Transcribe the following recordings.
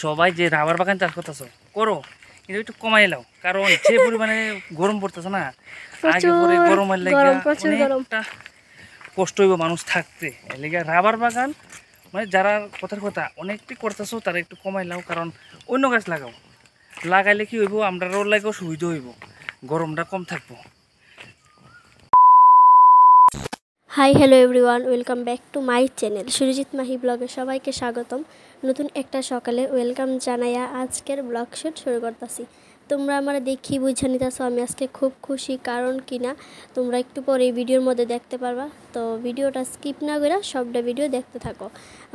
সবাই যে রাবার বাগান চাষ করতেছো করো, কিন্তু একটু কমাই লাও, কারণ যে পরিমাণে গরম পড়তেছে না, আগে পরে গরমের লেগে কষ্ট হইব মানুষ থাকতে। এর লেগে রাবার বাগান মানে যারা কথার কথা অনেকটি করতেছো তারা একটু কমাই লাও, কারণ অন্য গাছ লাগাও, লাগাইলে কি হইব আমরা রোড লাগেও সুবিধা হইব, গরমটা কম থাকবো। Hi hello everyone, welcome back to my channel Surajit Mahi ব্লগে সবাইকে স্বাগতম। নতুন একটা সকালে ওয়েলকাম জানাইয়া আজকের ব্লগ শুট শুরু করতেছি। তোমরা আমার দেখি বুঝে নিতেছো আমি আজকে খুব খুশি, কারণ কিনা তোমরা একটু পরে এই ভিডিওর মধ্যে দেখতে পারবা। তো ভিডিওটা স্কিপ না করে সবটা ভিডিও দেখতে থাকো।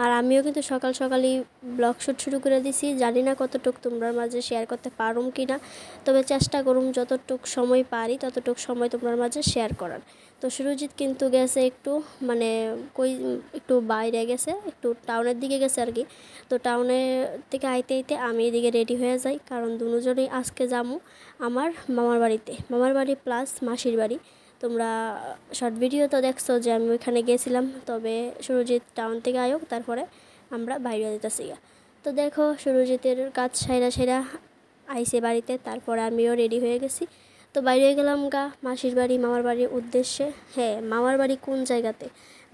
আর আমিও কিন্তু সকাল সকালই ব্লগ শুট শুরু করে দিছি, জানি না কতটুকু তোমরা মাঝে শেয়ার করতে পারুম কিনা, তবে চেষ্টা করুম যতটুক সময় পারি ততটুক সময় তোমার মাঝে শেয়ার করার। তো সুরজিৎ কিন্তু গেছে একটু একটু বাইরে গেছে, একটু টাউনের দিকে গেছে আর কি। তো টাউনের থেকে আইতে আইতে আমি এদিকে রেডি হয়ে যাই, কারণ দুজনেই আজকে যাবো আমার মামার বাড়ি প্লাস মাসির বাড়ি। তোমরা শর্ট ভিডিও তো দেখছো যে আমি ওইখানে গেছিলাম, তবে সুরজিৎ টাউন থেকে আয়োগ তারপরে আমরা বাইরে যেতেছি। তো দেখো সুরজিতের কাজ সাইরা আইসে বাড়িতে, তারপরে আমিও রেডি হয়ে গেছি। তো বাইরে গেলাম মাসির বাড়ি মামার বাড়ির উদ্দেশ্যে। হ্যাঁ, মামার বাড়ি কোন জায়গাতে?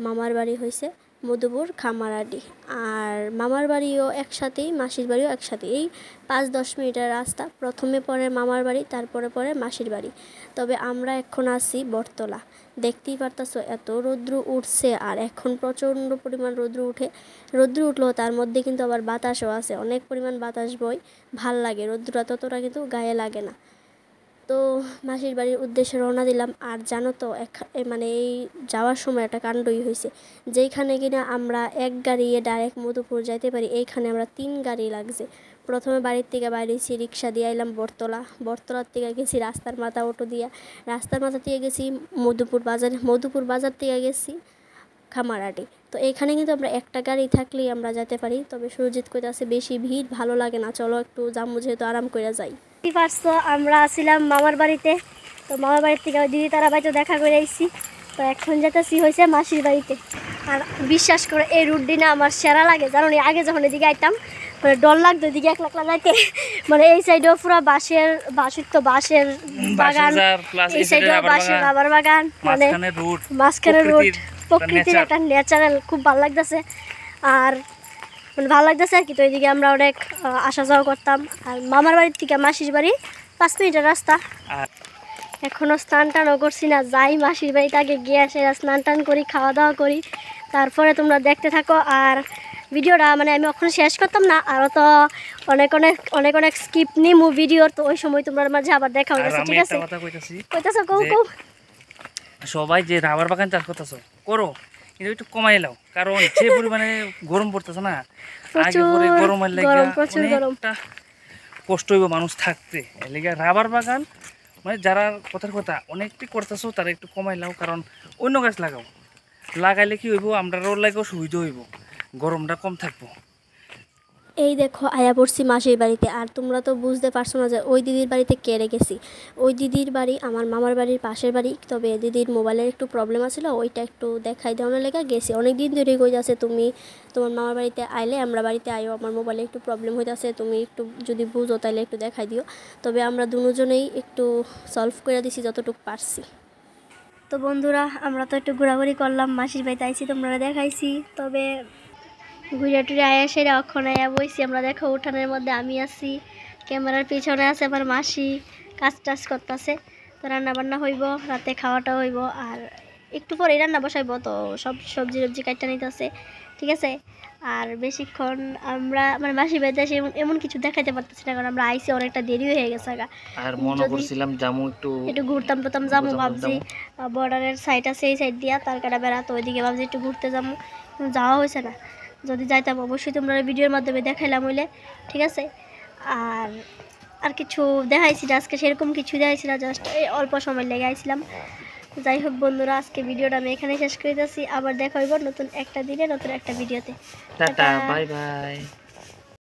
মামার বাড়ি হয়েছে মধুপুর খামারহাটি, আর মামার বাড়িও একসাথেই মাসির বাড়িও একসাথে, এই 5-10 মিনিটের রাস্তা। প্রথমে পরে মামার বাড়ি, তারপরে পরে মাসির বাড়ি। তবে আমরা এখন আছি বটতলা, দেখতেই পারতাছো এত রৌদ্র উঠছে, আর এখন প্রচণ্ড পরিমাণ রৌদ্র উঠলেও তার মধ্যে কিন্তু আবার বাতাসও আছে, অনেক পরিমাণ বাতাস বয়, ভাল লাগে। রৌদ্রটা ততটা কিন্তু গায়ে লাগে না। তো মাসির বাড়ির উদ্দেশ্যে রওনা দিলাম। আর জানো তো মানে এই যাওয়ার সময় একটা কাণ্ডই হয়েছে, যেইখানে কিনা আমরা এক গাড়িয়ে ডাইরেক্ট মধুপুর যাইতে পারি, এইখানে আমরা 3 গাড়ি লাগছে। প্রথমে বাড়ির থেকে বাইরেছি রিক্সা দিয়ে আইলাম বটতলার থেকে গেছি রাস্তার মাথা অটো দিয়া, রাস্তার মাথা থেকে গেছি মধুপুর বাজার থেকে গেছি খামারহাটি। তো এখানে কিন্তু আমরা একটা গাড়ি থাকলেই আমরা যেতে পারি। তবে সুরজিৎ কইতাছে বেশি ভিড় ভালো লাগে না, চলো একটু যাবো, যেহেতু আরাম করে যাই। পারছো আমরা আসছিলাম মামার বাড়িতে, তো মামার বাড়ির থেকে দিদি তারা বাড়িতে দেখা করে আইসি। তো এখন যেতেছি হয়েছে মাসির বাড়িতে। আর বিশ্বাস করে এই রুটটি না আমার সেরা লাগে, জানো নি? আগে যখন এদিকে আইতাম মানে ডর লাগতো এদিকে একলা যাইতে, মানে এই সাইডেও পুরো বাঁশের বাগান, এই সাইডেও বাঁশের রাবার বাগান, মানে মাঝখানে রুট, প্রকৃতির একটা ন্যাচারাল, খুব ভালো লাগতেছে। আর মানে ভালো লাগতেছে আর কি। তো এইদিকে আমরা অনেক আসা যাওয়া করতাম। আর মামার বাড়ির থেকে মাসির বাড়ি 5 মিনিটের রাস্তা। এখনও স্নান টানও করছি না, যাই মাসির বাড়িতে আগে গিয়ে আসে স্নান টান করি, খাওয়া দাওয়া করি, তারপরে তোমরা দেখতে থাকো। আর ভিডিওটা মানে আমি ওখানে শেষ করতাম না, আরও তো অনেক স্কিপ নিমু ভিডিওর, তো ওই সময় তোমরা মাঝে আবার দেখা হয়ে গেছে। ঠিক আছে, কইতাছো কও সবাই যে রাবার বাগান চাষ করতেছো করো, কিন্তু একটু কমাই লাও, কারণ যে পরিমাণে গরম পড়তেছে না, আগে পরে গরমের লেগে কষ্ট হইব মানুষ থাকতে। এর লেগে রাবার বাগান মানে যারা কথার কথা অনেকটি করতেছো তারা একটু কমাই লাও, কারণ অন্য গাছ লাগাও, লাগাইলে কি হইব আমরা রোড লাগেও সুবিধা হইব, গরমটা কম থাকবো। এই দেখো আয়া পড়ছি মাসির বাড়িতে। আর তোমরা তো বুঝতে পারছো না যে ওই দিদির বাড়িতে কেড়ে গেছি। ওই দিদির বাড়ি আমার মামার বাড়ির পাশের বাড়ি, তবে দিদির মোবাইলের একটু প্রবলেম আছিল, ওইটা একটু দেখাই দেওয়ানোর লেগে গেছি। অনেক দিন ধরে কই যাচ্ছে তুমি তোমার মামার বাড়িতে আইলে আমরা বাড়িতে আইও, আমার মোবাইলে একটু প্রবলেম হইতেছে, তুমি একটু যদি বুঝো তাহলে একটু দেখাই দিও। তবে আমরা দুজনেই একটু সলভ করে দিছি যতটুকু পারছি। তো বন্ধুরা আমরা তো একটু ঘোরাঘুরি করলাম, মাসির বাড়িতে আইছি, তোমরা দেখাইছি। তবে ঘুরে টুরে আয়া সেরে অক্ষণ আয়া বইছি আমরা, দেখো উঠানের মধ্যে আমি আছি, ক্যামেরার পিছনে আছে আমার মাসি, কাজ টাজ করতেছে। তো রান্না বান্না হইব, রাতে খাওয়াটা হইব, আর একটু পরেই রান্না বসাইব। তো সব সবজি কাটতে নিতেছে, ঠিক আছে। আর বেশিক্ষণ আমরা মানে মাসির বাড়িতে এসে এমন কিছু দেখাইতে পারতেছি না, কারণ আমরা আইসি অনেকটা দেরি হয়ে গেছে। আর মনে করছিলাম যামু একটু ঘুরতাম যাবো ভাবছি, বর্ডারের সাইড আছে এই সাইড দিয়া তারকাটা বেড়া, তো ওইদিকে ভাবছি একটু ঘুরতে যাবো, যাওয়া হয়েছে না। যদি যাইতাম অবশ্যই তোমরা ভিডিওর মাধ্যমে দেখাইলাম হইলে, ঠিক আছে। আর কিছু দেখাইছি না আজকে, সেরকম কিছু দেখাইছি না, জাস্ট এই অল্প সময় লেগে আইছিলাম। যাই হোক বন্ধুরা, আজকে ভিডিওটা আমি এখানে শেষ করে দিচ্ছি। আবার দেখা হইব নতুন একটা দিনে নতুন একটা ভিডিওতে। Tata, bye bye.